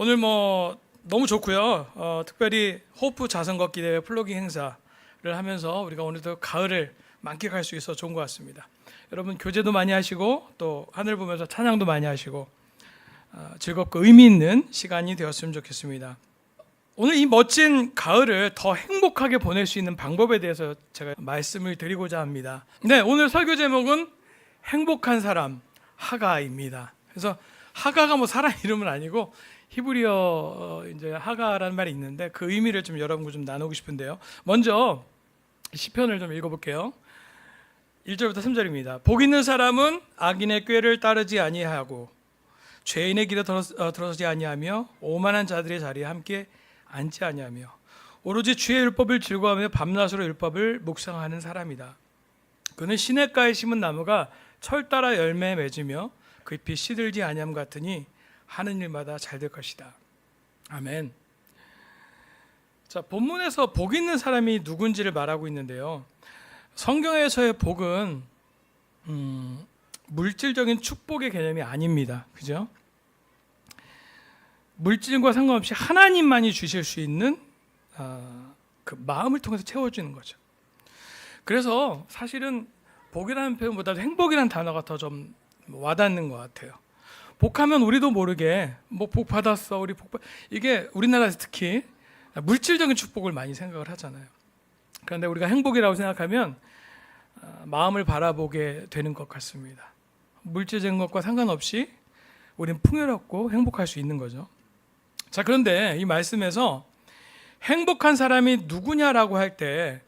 오늘 너무 좋고요. 특별히 호프 자전거 기대회 플로깅 행사를 하면서 우리가 오늘도 가을을 만끽할 수 있어 좋은 것 같습니다. 여러분 교제도 많이 하시고 또 하늘 보면서 찬양도 많이 하시고 즐겁고 의미 있는 시간이 되었으면 좋겠습니다. 오늘 이 멋진 가을을 더 행복하게 보낼 수 있는 방법에 대해서 제가 말씀을 드리고자 합니다. 네, 오늘 설교 제목은 행복한 사람 하가입니다. 그래서 하가가 사람 이름은 아니고 히브리어 이제 하가라는 말이 있는데 그 의미를 좀 여러분과 좀 나누고 싶은데요. 먼저 시편을 좀 읽어볼게요. 1절부터 3절입니다. 복 있는 사람은 악인의 꾀를 따르지 아니하고 죄인의 길에 들어서지 아니하며 오만한 자들의 자리에 함께 앉지 아니하며 오로지 주의 율법을 즐거워하며 밤낮으로 율법을 묵상하는 사람이다. 그는 시냇가에 심은 나무가 철 따라 열매 맺으며 그 잎이 시들지 아니함 같으니 하는 일마다 잘 될 것이다. 아멘. 자, 본문에서 복 있는 사람이 누군지를 말하고 있는데요. 성경에서의 복은 물질적인 축복의 개념이 아닙니다. 그죠? 물질과 상관없이 하나님만이 주실 수 있는 그 마음을 통해서 채워주는 거죠. 그래서 사실은 복이라는 표현보다도 행복이라는 단어가 더 좀 와닿는 것 같아요. 복하면 우리도 모르게 복 받았어, 우리 이게 우리나라에서 특히 물질적인 축복을 많이 생각을 하잖아요. 그런데 우리가 행복이라고 생각하면 마음을 바라보게 되는 것 같습니다. 물질적인 것과 상관없이 우리는 풍요롭고 행복할 수 있는 거죠. 자, 그런데 이 말씀에서 행복한 사람이 누구냐라고 할 때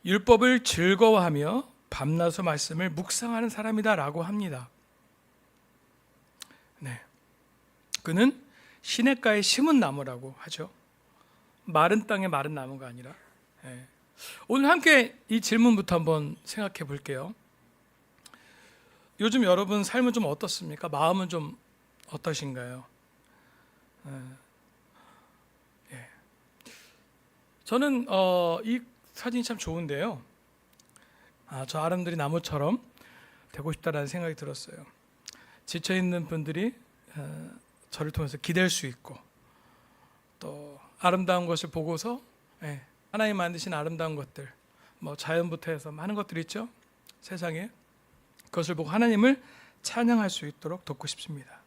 율법을 즐거워하며 밤낮으로 말씀을 묵상하는 사람이다라고 합니다. 네, 그는 시냇가에 심은 나무라고 하죠. 마른 땅에 마른 나무가 아니라. 네. 오늘 함께 이 질문부터 한번 생각해 볼게요. 요즘 여러분 삶은 좀 어떻습니까? 마음은 좀 어떠신가요? 예. 저는 이 사진이 참 좋은데요. 저 아름드리 나무처럼 되고 싶다라는 생각이 들었어요. 지쳐 있는 분들이 저를 통해서 기댈 수 있고 또 아름다운 것을 보고서 하나님 만드신 아름다운 것들, 자연부터 해서 많은 것들이 있죠. 세상에 그것을 보고 하나님을 찬양할 수 있도록 돕고 싶습니다.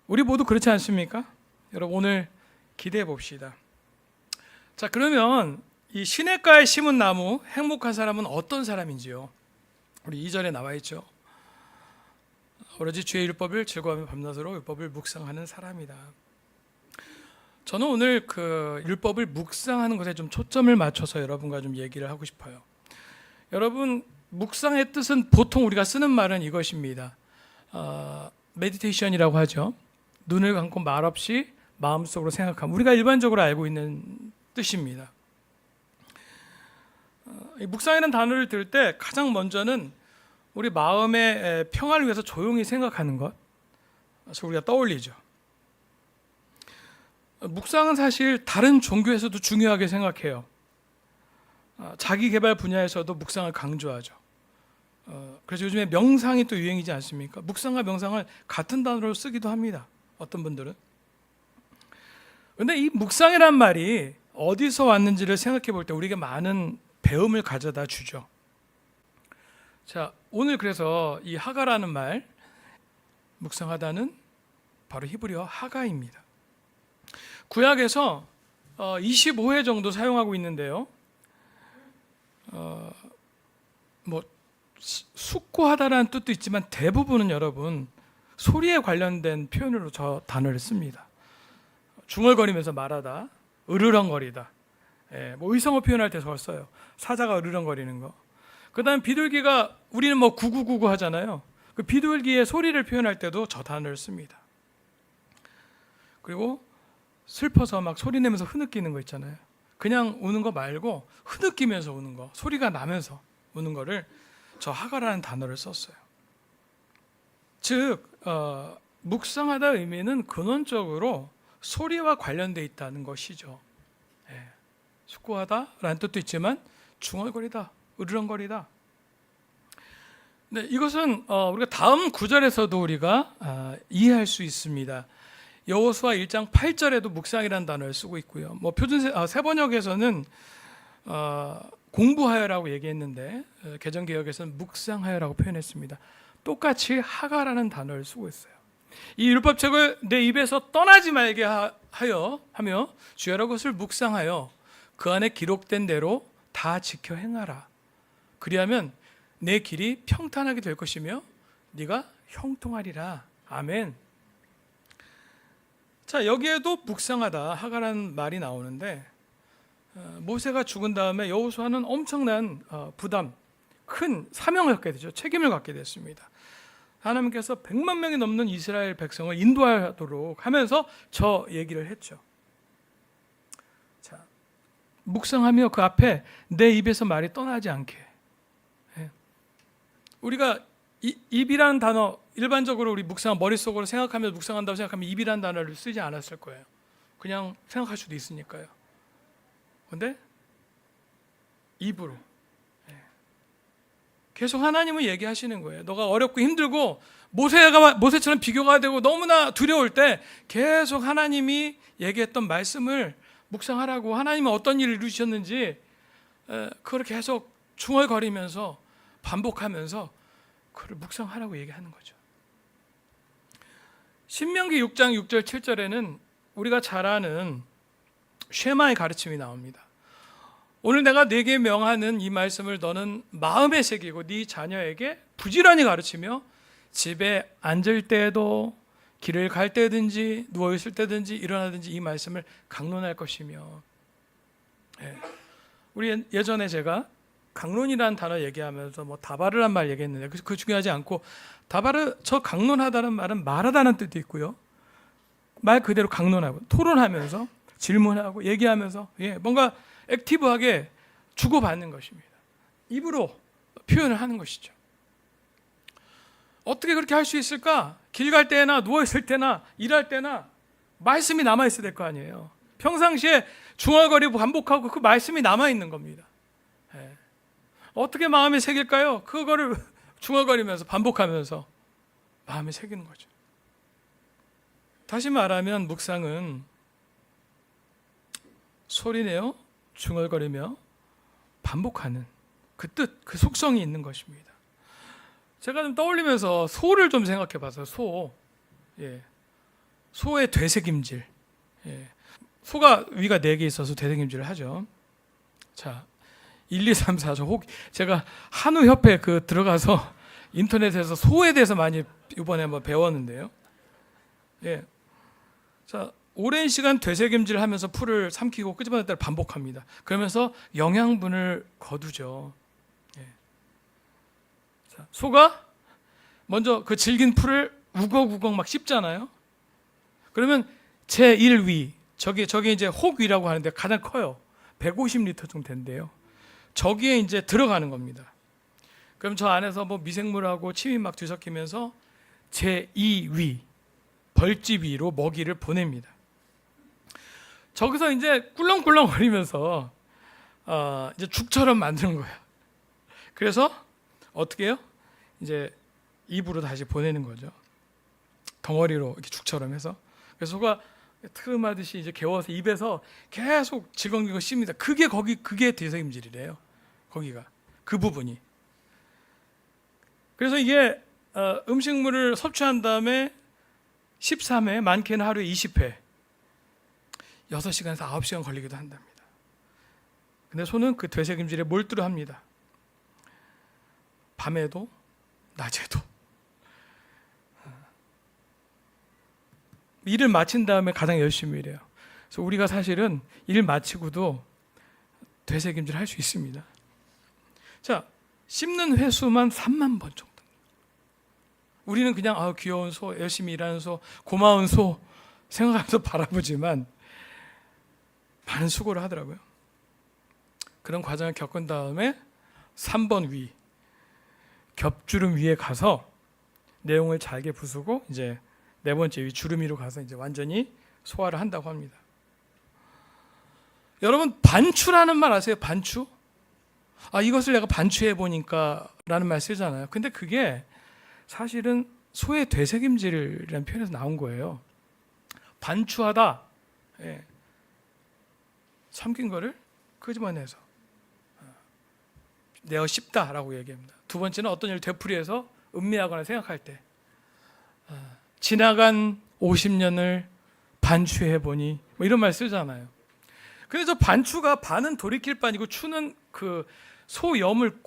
우리 모두 그렇지 않습니까? 여러분 오늘 기대해 봅시다. 자, 그러면 이 시냇가에 심은 나무, 행복한 사람은 어떤 사람인지요? 우리 2절에 나와 있죠. 오로지 주의 율법을 즐거워하며 밤낮으로 율법을 묵상하는 사람이다. 저는 오늘 그 율법을 묵상하는 것에 좀 초점을 맞춰서 여러분과 좀 얘기를 하고 싶어요. 여러분, 묵상의 뜻은 보통 우리가 쓰는 말은 이것입니다. 메디테이션이라고 하죠. 눈을 감고 말없이 마음속으로 생각함. 우리가 일반적으로 알고 있는 뜻입니다. 이 묵상이라는 단어를 들을 때 가장 먼저는 우리 마음의 평화를 위해서 조용히 생각하는 것, 그래서 우리가 떠올리죠. 묵상은 사실 다른 종교에서도 중요하게 생각해요. 자기 개발 분야에서도 묵상을 강조하죠. 그래서 요즘에 명상이 또 유행이지 않습니까? 묵상과 명상을 같은 단어로 쓰기도 합니다. 어떤 분들은. 그런데 이 묵상이란 말이 어디서 왔는지를 생각해 볼 때 우리에게 많은 배움을 가져다 주죠. 자, 오늘 그래서 이 하가라는 말, 묵상하다는 바로 히브리어 하가입니다. 구약에서 25회 정도 사용하고 있는데요. 숙고하다라는 뜻도 있지만 대부분은 여러분 소리에 관련된 표현으로 저 단어를 씁니다. 중얼거리면서 말하다, 으르렁거리다. 의성어 표현할 때 저걸 써요. 사자가 으르렁거리는 거. 그 다음 비둘기가, 우리는 9999 하잖아요. 그 비둘기의 소리를 표현할 때도 저 단어를 씁니다. 그리고 슬퍼서 막 소리 내면서 흐느끼는 거 있잖아요. 그냥 우는 거 말고 흐느끼면서 우는 거, 소리가 나면서 우는 거를 저 하가라는 단어를 썼어요. 즉 묵상하다 의미는 근원적으로 소리와 관련되어 있다는 것이죠. 숙고하다라는 뜻도 있지만 중얼거리다, 으르렁거리다. 네, 이것은 우리가 다음 구절에서도 우리가 이해할 수 있습니다. 여호수아 1장 8절에도 묵상이라는 단어를 쓰고 있고요. 뭐 세번역에서는 공부하여라고 얘기했는데 개정개혁에서는 묵상하여라고 표현했습니다. 똑같이 하가라는 단어를 쓰고 있어요. 이 율법책을 내 입에서 떠나지 말게 하며 주여라 것을 묵상하여 그 안에 기록된 대로 다 지켜 행하라. 그리하면 내 길이 평탄하게 될 것이며 네가 형통하리라. 아멘. 자, 여기에도 묵상하다 하가라는 말이 나오는데 모세가 죽은 다음에 여호수아는 엄청난 부담, 큰 사명을 갖게 되죠. 책임을 갖게 됐습니다. 하나님께서 100만 명이 넘는 이스라엘 백성을 인도하도록 하면서 저 얘기를 했죠. 자, 묵상하며 그 앞에 내 입에서 말이 떠나지 않게. 우리가 입이라는 단어, 일반적으로 우리 머릿속으로 생각하면서 묵상한다고 생각하면 입이라는 단어를 쓰지 않았을 거예요. 그냥 생각할 수도 있으니까요. 그런데 입으로 계속 하나님은 얘기하시는 거예요. 너가 어렵고 힘들고 모세처럼 비교가 되고 너무나 두려울 때 계속 하나님이 얘기했던 말씀을 묵상하라고, 하나님은 어떤 일을 이루셨는지 그걸 계속 중얼거리면서 반복하면서 그걸 묵상하라고 얘기하는 거죠. 신명기 6장 6절 7절에는 우리가 잘 아는 쉐마의 가르침이 나옵니다. 오늘 내가 네게 명하는 이 말씀을 너는 마음에 새기고 네 자녀에게 부지런히 가르치며 집에 앉을 때에도 길을 갈 때든지 누워 있을 때든지 일어나든지 이 말씀을 강론할 것이며. 우리 예전에 제가 강론이라는 단어 얘기하면서 뭐 다바르란 말 얘기했는데 그 중요하지 않고, 다바르, 저 강론하다는 말은 말하다는 뜻도 있고요. 말 그대로 강론하고 토론하면서 질문하고 얘기하면서 뭔가 액티브하게 주고받는 것입니다. 입으로 표현을 하는 것이죠. 어떻게 그렇게 할 수 있을까? 길 갈 때나 누워있을 때나 일할 때나 말씀이 남아있어야 될 거 아니에요. 평상시에 중얼거리고 반복하고 그 말씀이 남아있는 겁니다. 어떻게 마음에 새길까요? 그거를 중얼거리면서 반복하면서 마음에 새기는 거죠. 다시 말하면 묵상은 소리내어 중얼거리며 반복하는 그 뜻, 그 속성이 있는 것입니다. 제가 좀 떠올리면서 소를 좀 생각해 봤어요. 소의 되새김질. 소가 위가 4개 있어서 되새김질을 하죠. 자, 1, 2, 3, 4조 제가 한우협회 들어가서 인터넷에서 소에 대해서 많이 이번에 한번 배웠는데요. 자, 오랜 시간 되새김질을 하면서 풀을 삼키고 끄집어낼 때를 반복합니다. 그러면서 영양분을 거두죠. 자, 소가 먼저 그 질긴 풀을 우걱우걱 막 씹잖아요. 그러면 제1위, 저게 이제 혹위라고 하는데 가장 커요. 150리터 정도 된대요. 저기에 이제 들어가는 겁니다. 그럼 저 안에서 뭐 미생물하고 침이 막 뒤섞이면서 제2위, 벌집 위로 먹이를 보냅니다. 저기서 이제 꿀렁꿀렁거리면서 이제 죽처럼 만드는 거예요. 그래서 어떻게 해요? 이제 입으로 다시 보내는 거죠. 덩어리로 이렇게 죽처럼 해서. 그래서 소가 틈하듯이 이제 개워서 입에서 계속 질겅질겅 씹니다. 그게 되새김질이래요. 거기가 그 부분이. 그래서 이게 음식물을 섭취한 다음에 13회, 많게는 하루에 20회, 6시간에서 9시간 걸리기도 한답니다. 근데 소는 그 되새김질에 몰두합니다. 밤에도 낮에도. 일을 마친 다음에 가장 열심히 일해요. 그래서 우리가 사실은 일 마치고도 되새김질 할 수 있습니다. 자, 씹는 횟수만 3만 번 정도. 우리는 그냥 귀여운 소, 열심히 일하는 소, 고마운 소 생각하면서 바라보지만 많은 수고를 하더라고요. 그런 과정을 겪은 다음에 3번 위, 겹주름 위에 가서 내용을 잘게 부수고 이제 4번째 위, 주름 위로 가서 이제 완전히 소화를 한다고 합니다. 여러분, 반추라는 말 아세요? 반추? 이것을 내가 반추해 보니까 라는 말 쓰잖아요. 근데 그게 사실은 소의 되새김질이라는 표현에서 나온 거예요. 반추하다. 예. 삼킨 거를 끄집어내서 내어 씹다라고 얘기합니다. 두 번째는 어떤 일을 되풀이해서 음미하거나 생각할 때 지나간 50년을 반추해 보니 뭐 이런 말 쓰잖아요. 근데 저 반추가 반은 돌이킬 바니고 추는 그 소염을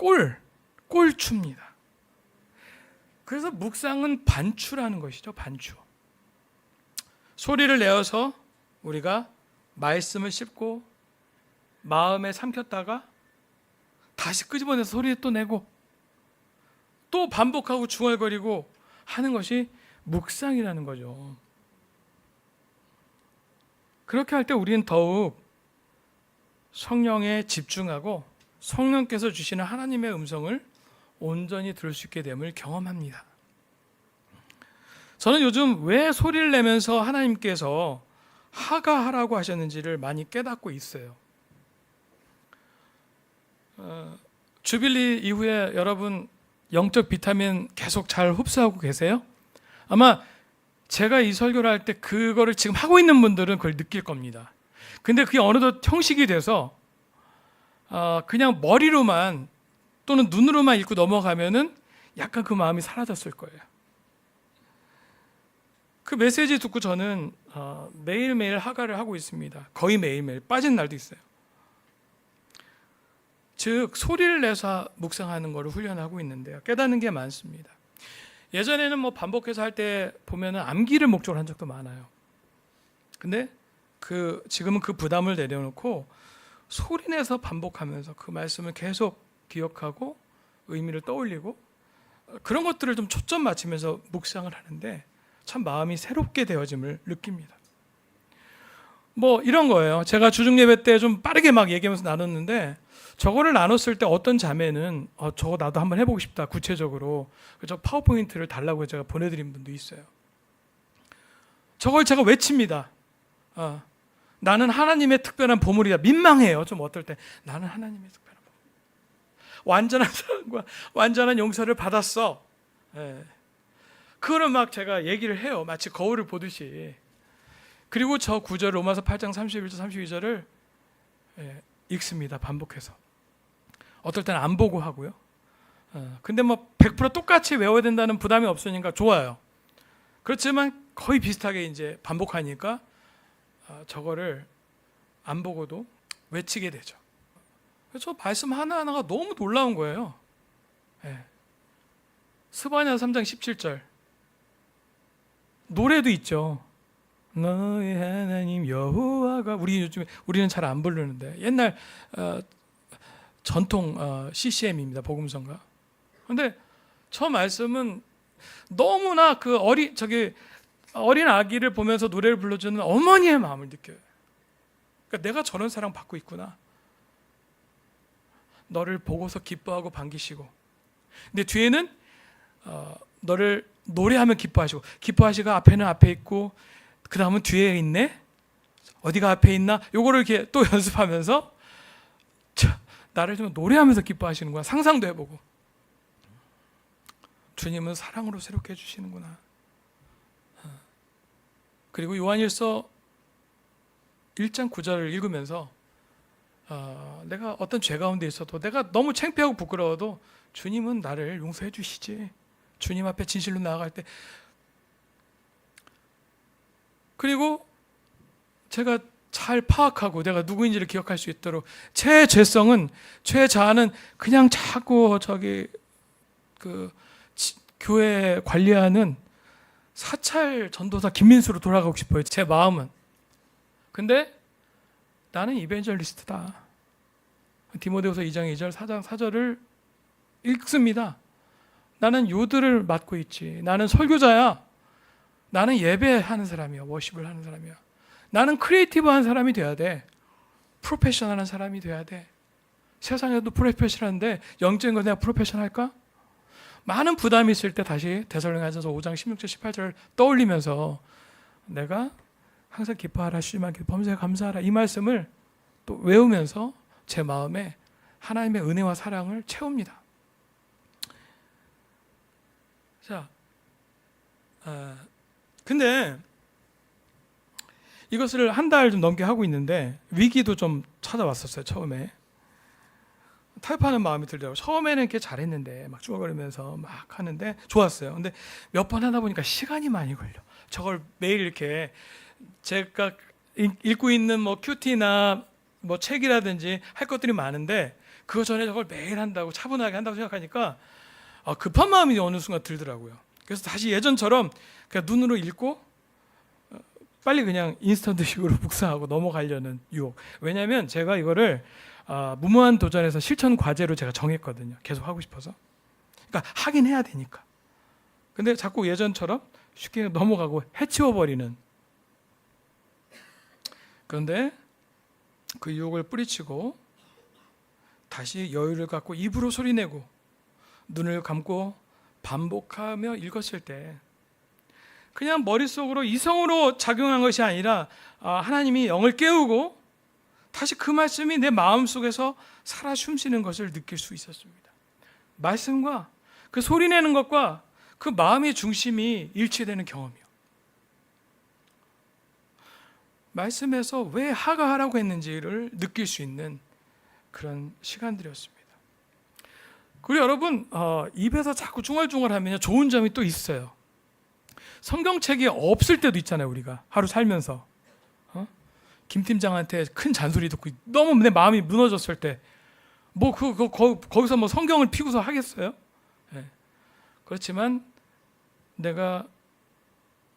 꼴추입니다. 그래서 묵상은 반추라는 것이죠. 반추. 소리를 내어서 우리가 말씀을 씹고 마음에 삼켰다가 다시 끄집어내서 소리에 또 내고 또 반복하고 중얼거리고 하는 것이 묵상이라는 거죠. 그렇게 할 때 우리는 더욱 성령에 집중하고 성령께서 주시는 하나님의 음성을 온전히 들을 수 있게 됨을 경험합니다. 저는 요즘 왜 소리를 내면서 하나님께서 하가하라고 하셨는지를 많이 깨닫고 있어요. 주빌리 이후에 여러분 영적 비타민 계속 잘 흡수하고 계세요? 아마 제가 이 설교를 할 때 그거를 지금 하고 있는 분들은 그걸 느낄 겁니다. 근데 그게 어느덧 형식이 돼서 그냥 머리로만 또는 눈으로만 읽고 넘어가면은 약간 그 마음이 사라졌을 거예요. 그 메시지 듣고 저는 매일매일 하가를 하고 있습니다. 거의 매일매일, 빠진 날도 있어요. 즉 소리를 내서 묵상하는 것을 훈련하고 있는데요. 깨닫는 게 많습니다. 예전에는 뭐 반복해서 할 때 보면은 암기를 목적으로 한 적도 많아요. 근데 지금은 그 부담을 내려놓고 소리 내서 반복하면서 그 말씀을 계속 기억하고 의미를 떠올리고 그런 것들을 좀 초점 맞추면서 묵상을 하는데 참 마음이 새롭게 되어짐을 느낍니다. 뭐 이런 거예요. 제가 주중 예배 때 좀 빠르게 막 얘기하면서 나눴는데 저거를 나눴을 때 어떤 자매는 저거 나도 한번 해보고 싶다 구체적으로 그래서 파워포인트를 달라고 제가 보내드린 분도 있어요. 저걸 제가 외칩니다. 나는 하나님의 특별한 보물이다. 민망해요. 좀 어떨 때 나는 하나님의 특별한 보물. 완전한 사랑과 완전한 용서를 받았어. 그거를 막 제가 얘기를 해요. 마치 거울을 보듯이. 그리고 저 구절 로마서 8장 31절 32절을 읽습니다. 반복해서. 어떨 때는 안 보고 하고요. 근데 뭐 100% 똑같이 외워야 된다는 부담이 없으니까 좋아요. 그렇지만 거의 비슷하게 이제 반복하니까 저거를 안 보고도 외치게 되죠. 그래서 말씀 하나하나가 너무 놀라운 거예요. 스바냐 3장 17절 노래도 있죠. 너의 하나님 여호와가 우리는 잘 안 부르는데 옛날 전통 CCM입니다. 복음성가. 그런데 저 말씀은 너무나 그 어린 아기를 보면서 노래를 불러주는 어머니의 마음을 느껴요. 그러니까 내가 저런 사랑 받고 있구나. 너를 보고서 기뻐하고 반기시고. 근데 뒤에는 너를 노래하면 기뻐하시고 앞에는 앞에 있고 그 다음은 뒤에 있네. 어디가 앞에 있나? 요거를 이렇게 또 연습하면서 나를 좀 노래하면서 기뻐하시는구나. 상상도 해보고. 주님은 사랑으로 새롭게 해주시는구나. 그리고 요한일서 1장 9절을 읽으면서 내가 어떤 죄 가운데 있어도 내가 너무 창피하고 부끄러워도 주님은 나를 용서해 주시지. 주님 앞에 진실로 나아갈 때. 그리고 제가 잘 파악하고 내가 누구인지를 기억할 수 있도록 제 자아는 그냥 자꾸 교회 관리하는 사찰 전도사 김민수로 돌아가고 싶어요. 제 마음은. 근데 나는 이벤젤리스트다. 디모데후서 2장 2절 4장 4절을 읽습니다. 나는 요들을 맡고 있지. 나는 설교자야. 나는 예배하는 사람이야. 워십을 하는 사람이야. 나는 크리에이티브한 사람이 돼야 돼. 프로페셔널한 사람이 돼야 돼. 세상에도 프로페셔널한데 영적인 거 내가 프로페셔널할까? 많은 부담이 있을 때 다시 데살로니가전서 5장 16절 18절을 떠올리면서 내가 항상 기뻐하라 쉬지만 범사에 감사하라 이 말씀을 또 외우면서 제 마음에 하나님의 은혜와 사랑을 채웁니다. 자, 근데 이것을 한 달 좀 넘게 하고 있는데 위기도 좀 찾아왔었어요. 처음에 타협하는 마음이 들더라고요. 처음에는 이렇게 잘했는데 막 중얼거리면서 막 하는데 좋았어요. 근데 몇 번 하다 보니까 시간이 많이 걸려. 저걸 매일 이렇게 제가 읽고 있는 뭐 큐티나 뭐 책이라든지 할 것들이 많은데 그거 전에 저걸 매일 한다고 차분하게 한다고 생각하니까 급한 마음이 어느 순간 들더라고요. 그래서 다시 예전처럼 그냥 눈으로 읽고 빨리 그냥 인스턴트식으로 묵상하고 넘어가려는 유혹. 왜냐하면 제가 이거를 무모한 도전에서 실천 과제로 제가 정했거든요. 계속 하고 싶어서. 그러니까 하긴 해야 되니까. 근데 자꾸 예전처럼 쉽게 넘어가고 해치워버리는. 그런데 그 유혹을 뿌리치고 다시 여유를 갖고 입으로 소리내고 눈을 감고 반복하며 읽었을 때 그냥 머릿속으로 이성으로 작용한 것이 아니라 하나님이 영을 깨우고 다시 그 말씀이 내 마음속에서 살아 숨쉬는 것을 느낄 수 있었습니다. 말씀과 그 소리내는 것과 그 마음의 중심이 일치되는 경험이요. 말씀에서 왜 하가하라고 했는지를 느낄 수 있는 그런 시간들이었습니다. 그리고 여러분 입에서 자꾸 중얼중얼하면 좋은 점이 또 있어요. 성경책이 없을 때도 있잖아요. 우리가 하루 살면서 김 팀장한테 큰 잔소리 듣고 너무 내 마음이 무너졌을 때 뭐 거기서 뭐 성경을 피고서 하겠어요? 네. 그렇지만 내가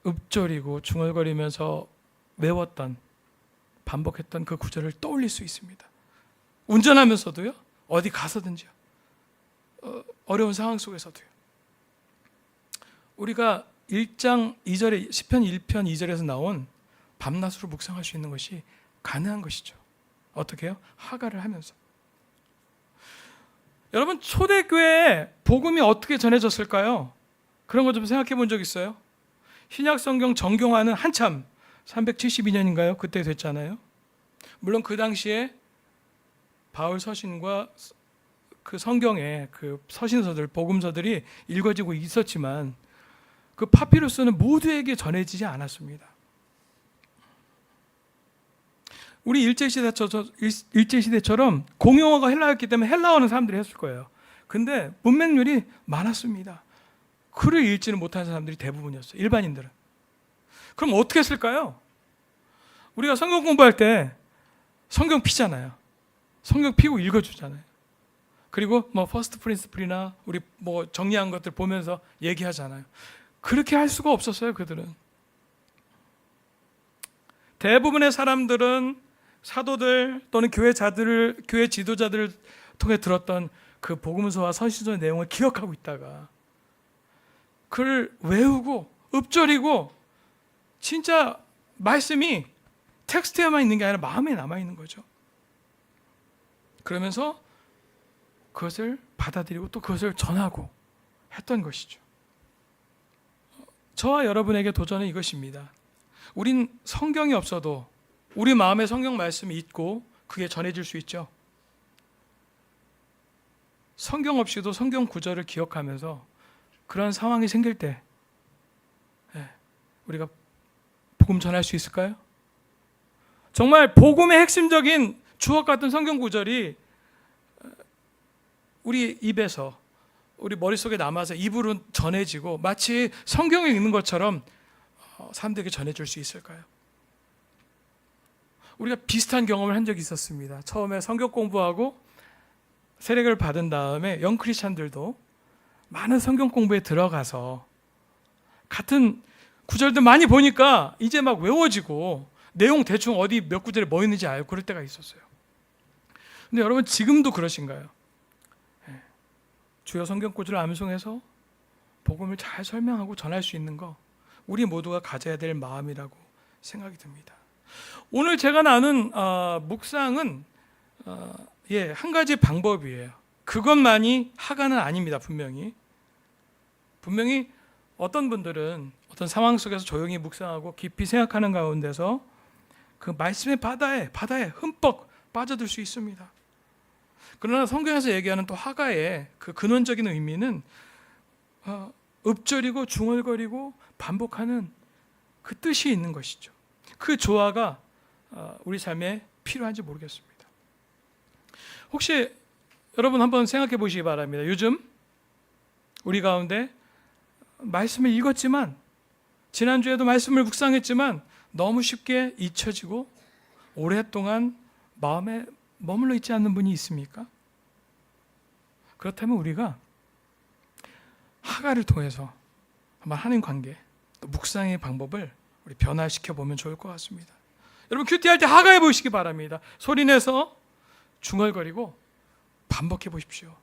읊조리고 중얼거리면서 외웠던 반복했던 그 구절을 떠올릴 수 있습니다. 운전하면서도요. 어디 가서든지요. 어려운 상황 속에서도요. 우리가 1장 2절에 시편 1편 2절에서 나온 밤낮으로 묵상할 수 있는 것이 가능한 것이죠. 어떻게 해요? 하가를 하면서. 여러분 초대교회에 복음이 어떻게 전해졌을까요? 그런 거 좀 생각해 본 적 있어요? 신약 성경 정경화는 한참 372년인가요? 그때 됐잖아요. 물론 그 당시에 바울 서신과 그 성경의 그 서신서들, 복음서들이 읽어지고 있었지만 그 파피루스는 모두에게 전해지지 않았습니다. 우리 일제시대처럼 공용어가 헬라어였기 때문에 헬라어는 사람들이 했을 거예요. 근데 문맹률이 많았습니다. 글을 읽지는 못하는 사람들이 대부분이었어요. 일반인들은. 그럼 어떻게 했을까요? 우리가 성경 공부할 때 성경 피잖아요. 성경 피고 읽어주잖아요. 그리고 뭐 퍼스트 프린시플이나 우리 뭐 정리한 것들 보면서 얘기하잖아요. 그렇게 할 수가 없었어요. 그들은. 대부분의 사람들은 사도들 또는 교회 지도자들을 통해 들었던 그 복음서와 서신서의 내용을 기억하고 있다가 그를 외우고 읊조리고 진짜 말씀이 텍스트에만 있는 게 아니라 마음에 남아있는 거죠. 그러면서 그것을 받아들이고 또 그것을 전하고 했던 것이죠. 저와 여러분에게 도전은 이것입니다. 우린 성경이 없어도 우리 마음에 성경 말씀이 있고 그게 전해질 수 있죠. 성경 없이도 성경 구절을 기억하면서 그런 상황이 생길 때 우리가 복음 전할 수 있을까요? 정말 복음의 핵심적인 주옥 같은 성경 구절이 우리 입에서 우리 머릿속에 남아서 입으로 전해지고 마치 성경에 있는 것처럼 사람들에게 전해줄 수 있을까요? 우리가 비슷한 경험을 한 적이 있었습니다. 처음에 성경 공부하고 세례를 받은 다음에 영 크리스찬들도 많은 성경 공부에 들어가서 같은 구절들 많이 보니까 이제 막 외워지고 내용 대충 어디 몇 구절에 뭐 있는지 알고 그럴 때가 있었어요. 근데 여러분 지금도 그러신가요? 주요 성경 구절을 암송해서 복음을 잘 설명하고 전할 수 있는 거 우리 모두가 가져야 될 마음이라고 생각이 듭니다. 오늘 제가 나눈 묵상은 한 가지 방법이에요. 그것만이 하가는 아닙니다. 분명히 어떤 분들은 어떤 상황 속에서 조용히 묵상하고 깊이 생각하는 가운데서 그 말씀의 바다에 흠뻑 빠져들 수 있습니다. 그러나 성경에서 얘기하는 또 하가의 그 근원적인 의미는 읊조리고 중얼거리고 반복하는 그 뜻이 있는 것이죠. 그 조화가 우리 삶에 필요한지 모르겠습니다. 혹시 여러분 한번 생각해 보시기 바랍니다. 요즘 우리 가운데 말씀을 읽었지만, 지난주에도 말씀을 묵상했지만 너무 쉽게 잊혀지고 오랫동안 마음에 머물러 있지 않는 분이 있습니까? 그렇다면 우리가 하가를 통해서 한번 하는 관계, 또 묵상의 방법을 우리 변화시켜 보면 좋을 것 같습니다. 여러분 큐티할 때 하가 해보시기 바랍니다. 소리내서 중얼거리고 반복해 보십시오.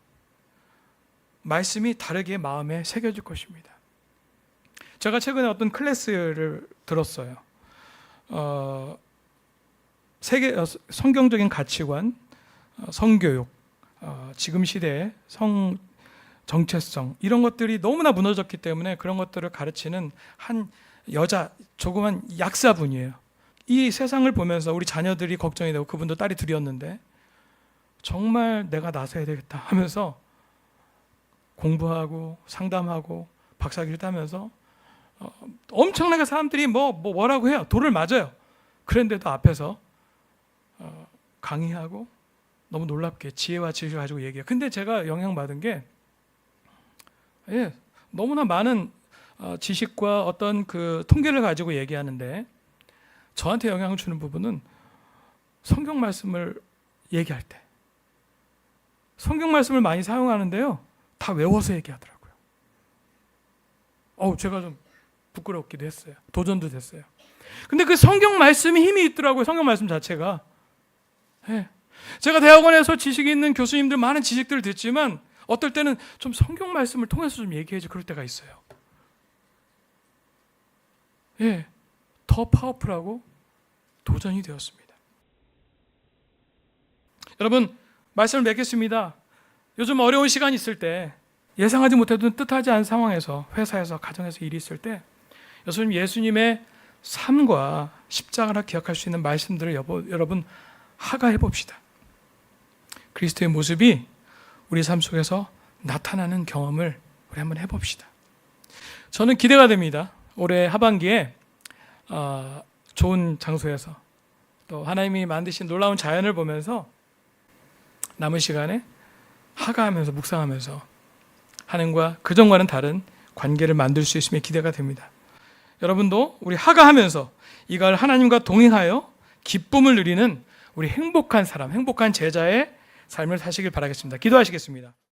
말씀이 다르게 마음에 새겨질 것입니다. 제가 최근에 어떤 클래스를 들었어요. 세계 성경적인 가치관, 성교육, 지금 시대의 성 정체성, 이런 것들이 너무나 무너졌기 때문에 그런 것들을 가르치는 한 여자, 조그만 약사분이에요. 이 세상을 보면서 우리 자녀들이 걱정이 되고, 그분도 딸이 둘이었는데 정말 내가 나서야 되겠다 하면서 공부하고 상담하고 박사학위를 따면서 엄청나게 사람들이 뭐라고 해요. 돌을 맞아요. 그런데도 앞에서 강의하고 너무 놀랍게 지혜와 지식을 가지고 얘기해요. 근데 제가 영향받은 게, 너무나 많은 지식과 어떤 그 통계를 가지고 얘기하는데 저한테 영향을 주는 부분은 성경 말씀을 얘기할 때, 성경 말씀을 많이 사용하는데요, 다 외워서 얘기하더라고요. 제가 좀 부끄럽기도 했어요. 도전도 됐어요. 근데 그 성경 말씀이 힘이 있더라고요. 성경 말씀 자체가. 제가 대학원에서 지식이 있는 교수님들 많은 지식들을 듣지만 어떨 때는 좀 성경 말씀을 통해서 좀 얘기해야지 그럴 때가 있어요. 더 파워풀하고 도전이 되었습니다. 여러분, 말씀을 맺겠습니다. 요즘 어려운 시간이 있을 때, 예상하지 못해도 뜻하지 않은 상황에서, 회사에서, 가정에서 일이 있을 때 예수님의 삶과 십자가를 기억할 수 있는 말씀들을 여러분 하가해 봅시다. 그리스도의 모습이 우리 삶 속에서 나타나는 경험을 우리 한번 해봅시다. 저는 기대가 됩니다. 올해 하반기에 좋은 장소에서 또 하나님이 만드신 놀라운 자연을 보면서 남은 시간에 하가하면서 묵상하면서 하나님과 그전과는 다른 관계를 만들 수 있음에 기대가 됩니다. 여러분도 우리 하가하면서 이걸 하나님과 동행하여 기쁨을 누리는 우리 행복한 사람, 행복한 제자의 삶을 사시길 바라겠습니다. 기도하시겠습니다.